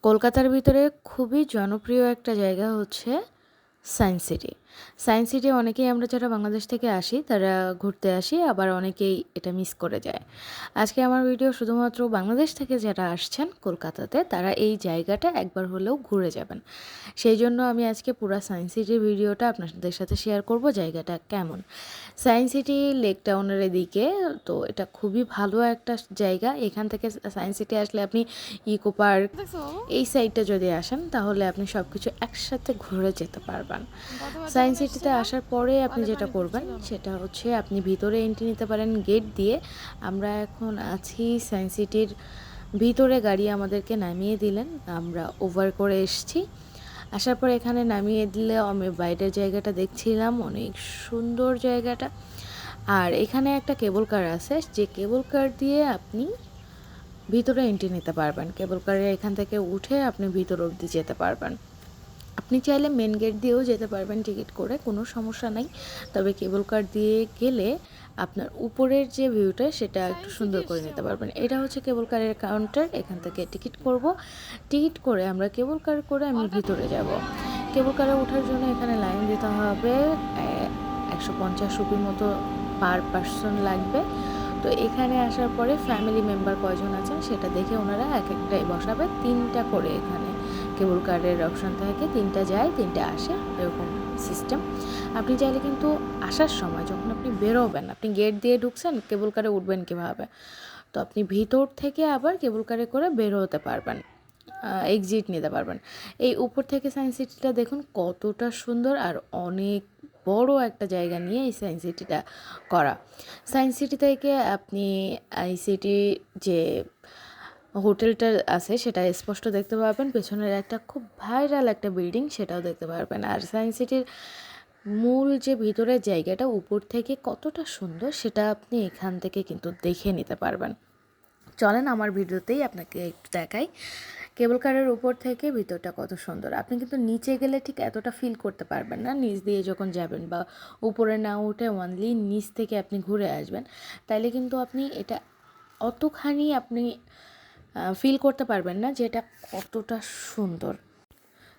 কলকাতার ভিতরে খুবই জনপ্রিয় একটা জায়গা হচ্ছে সায়েন্স সিটি। সায়েন্স সিটি অনেকেই আমরা যারা বাংলাদেশ থেকে আসি তারা ঘুরতে আসি, আবার অনেকেই এটা মিস করে যায়। আজকে আমার ভিডিও শুধুমাত্র বাংলাদেশ থেকে যারা আসছেন কলকাতাতে তারা এই জায়গাটা একবার হলেও ঘুরে যাবেন। সেই জন্য আমি আজকে পুরো সায়েন্স সিটির ভিডিওটা আপনাদের সাথে শেয়ার করব জায়গাটা কেমন। সায়েন্স সিটি লেক টাউনের এদিকে, তো এটা খুবই ভালো একটা জায়গা। এখান থেকে সায়েন্স সিটি আসলে আপনি ইকো পার্ক এই সাইডটা যদি আসেন তাহলে আপনি সব কিছু একসাথে ঘুরে যেতে পারবেন। সায়েন্স সিটিতে আসার পরে আপনি যেটা করবেন সেটা হচ্ছে আপনি ভিতরে এন্ট্রি নিতে পারেন গেট দিয়ে। আমরা এখন আছি সায়েন্স সিটির ভিতরে, গাড়ি আমাদেরকে নামিয়ে দিলেন, আমরা ওভার করে এসছি। আসার পর এখানে নামিয়ে দিলে আমি বাইরের জায়গাটা দেখছিলাম, অনেক সুন্দর জায়গাটা। আর এখানে একটা কেবল কার আছে, যে কেবল কার দিয়ে আপনি ভিতরে এন্ট্রি নিতে পারবেন। কেবল কারে এখান থেকে উঠে আপনি ভিতর অবধি যেতে পারবেন। আপনি চাইলে মেন গেট দিয়েও যেতে পারবেন টিকিট করে, কোনো সমস্যা নাই। তবে কেবল কার দিয়ে গেলে আপনার উপরের যে ভিউটা সেটা একটু সুন্দর করে নিতে পারবেন। এটা হচ্ছে কেবল কারের কাউন্টার। এখান থেকে টিকিট করব, টিকিট করে আমরা কেবল কার করে আমি ভিতরে যাব। কেবল কারে ওঠার জন্য এখানে লাইন দিতে হবে, 150 রুপির মতো পার পার্সন লাগবে। তো এখানে আসার পরে ফ্যামিলি মেম্বার কয়জন আছেন সেটা দেখে ওনারা এক একটাই বসাবে, 3টা করে এখানে কেবল কারের অপশান থাকে, 3টা যায় 3টা আসে, এরকম সিস্টেম। আপনি চাইলে কিন্তু আসার সময় যখন আপনি বেরোবেন, আপনি গেট দিয়ে ঢুকছেন, কেবল কারে উঠবেন কীভাবে, তো আপনি ভিতর থেকে আবার কেবল কারে করে বের হতে পারবেন, এক্সিট নিতে পারবেন। এই উপর থেকে সায়েন্স সিটিটা দেখুন কতটা সুন্দর, আর অনেক বড় একটা জায়গা নিয়ে এই সায়েন্স সিটিটা করা। সায়েন্স সিটি থেকে আপনি আইসিটি যে হোটেলটা আছে সেটা স্পষ্ট দেখতে পাবেন, পেছনের একটা খুব ভাইরাল একটা বিল্ডিং সেটাও দেখতে পারবেন। আর সায়েন্স সিটির মূল যে ভিতরের জায়গাটা উপর থেকে কতটা সুন্দর সেটা আপনি এখান থেকে কিন্তু দেখে নিতে পারবেন। চলেন আমার ভিডিওতেই আপনাকে একটু দেখাই কেবল কারের উপর থেকে ভিতরটা কত সুন্দর। আপনি কিন্তু নিচে গেলে ঠিক এতটা ফিল করতে পারবেন না, নিচ দিয়ে যখন যাবেন বা উপরে না উঠে অনলি নিচ থেকে আপনি ঘুরে আসবেন, তাইলে কিন্তু আপনি এটা অতখানি আপনি ফিল করতে পারবেন না যে এটা কতটা সুন্দর।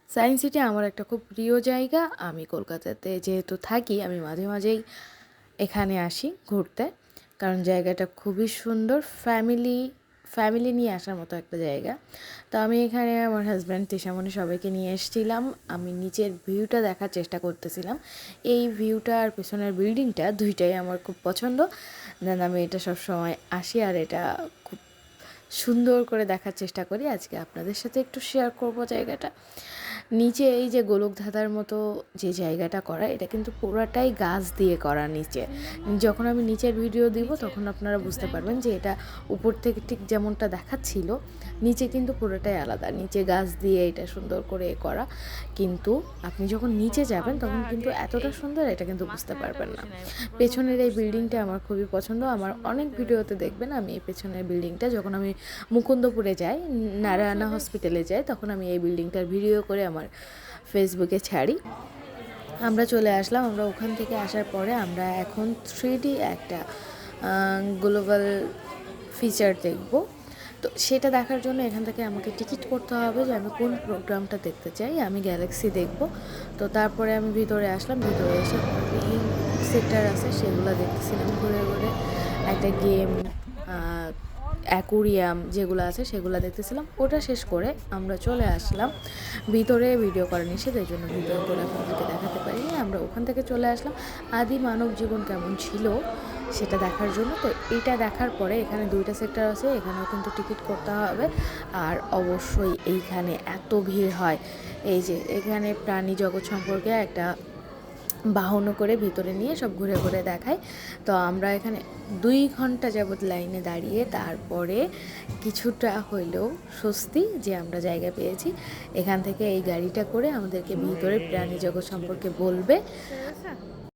সায়েন্স সিটি আমার একটা খুব প্রিয় জায়গা। আমি কলকাতাতে যেহেতু থাকি, আমি মাঝে মাঝেই এখানে আসি ঘুরতে, কারণ জায়গাটা খুবই সুন্দর, ফ্যামিলি নিয়ে আসার মতো একটা জায়গা। তো আমি এখানে আমার হাজব্যান্ড তিশামণি সবাইকে নিয়ে এসেছিলাম। আমি নিচের ভিউটা দেখার চেষ্টা করতেছিলাম। এই ভিউটা আর পেছনের বিল্ডিংটা দুইটাই আমার খুব পছন্দ। দেন আমি এটা সবসময় আসি আর এটা খুব সুন্দর করে দেখার চেষ্টা করি। আজকে আপনাদের সাথে একটু শেয়ার করব জায়গাটা। নিচে এই যে গোলক ধাঁধার মতো যে জায়গাটা করা, এটা কিন্তু পুরোটাই গাছ দিয়ে করা নিচে। যখন আমি নিচের ভিডিও দিব তখন আপনারা বুঝতে পারবেন যে এটা উপর থেকে ঠিক যেমনটা দেখাচ্ছিল, নিচে কিন্তু পুরোটাই আলাদা, নিচে গাছ দিয়ে এটা সুন্দর করে করা। কিন্তু আপনি যখন নিচে যাবেন তখন কিন্তু এতটা সুন্দর এটা কিন্তু বুঝতে পারবেন না। পেছনের এই বিল্ডিংটা আমার খুবই পছন্দ। আমার অনেক ভিডিওতে দেখবেন আমি এই পেছনের বিল্ডিংটা, যখন আমি মুকুন্দপুরে যাই, নারায়ণা হসপিটালে যাই, তখন আমি এই বিল্ডিংটার ভিডিও করে আমার ফেসবুকে ছাড়ি। আমরা চলে আসলাম। আমরা ওখান থেকে আসার পরে আমরা এখন 3D একটা গ্লোবাল ফিচার দেখব। তো সেটা দেখার জন্য এখান থেকে আমাকে টিকিট করতে হবে যে আমি কোন প্রোগ্রামটা দেখতে চাই। আমি গ্যালাক্সি দেখব। তো তারপরে আমি ভিতরে আসলাম। ভিতরে এসে অনেক সেক্টর আছে সেগুলো দেখতেছিলাম ঘুরে ঘুরে। একটা গেম, অ্যাকুরিয়াম যেগুলো আছে সেগুলো দেখতেছিলাম। ওটা শেষ করে আমরা চলে আসলাম ভিতরে। ভিডিও করা নিষেধ, এই জন্য ভিডিও করে আপনাদেরকে দেখাতে পারিনি। আমরা ওখান থেকে চলে আসলাম আদি মানব জীবন কেমন ছিল সেটা দেখার জন্য। তো এটা দেখার পরে এখানে 2টা সেক্টর আছে, এখানেও কিন্তু টিকিট করতে হবে। আর অবশ্যই এইখানে এত ভিড় হয়, এই যে এখানে প্রাণী জগৎ সম্পর্কে একটা বাহনও করে ভিতরে নিয়ে সব ঘুরে ঘুরে দেখায়। তো আমরা এখানে 2 ঘন্টা যাবৎ লাইনে দাঁড়িয়ে তারপরে কিছুটা হইলেও স্বস্তি যে আমরা জায়গা পেয়েছি। এখান থেকে এই গাড়িটা করে আমাদেরকে ভিতরে প্রাণী জগৎ সম্পর্কে বলবে।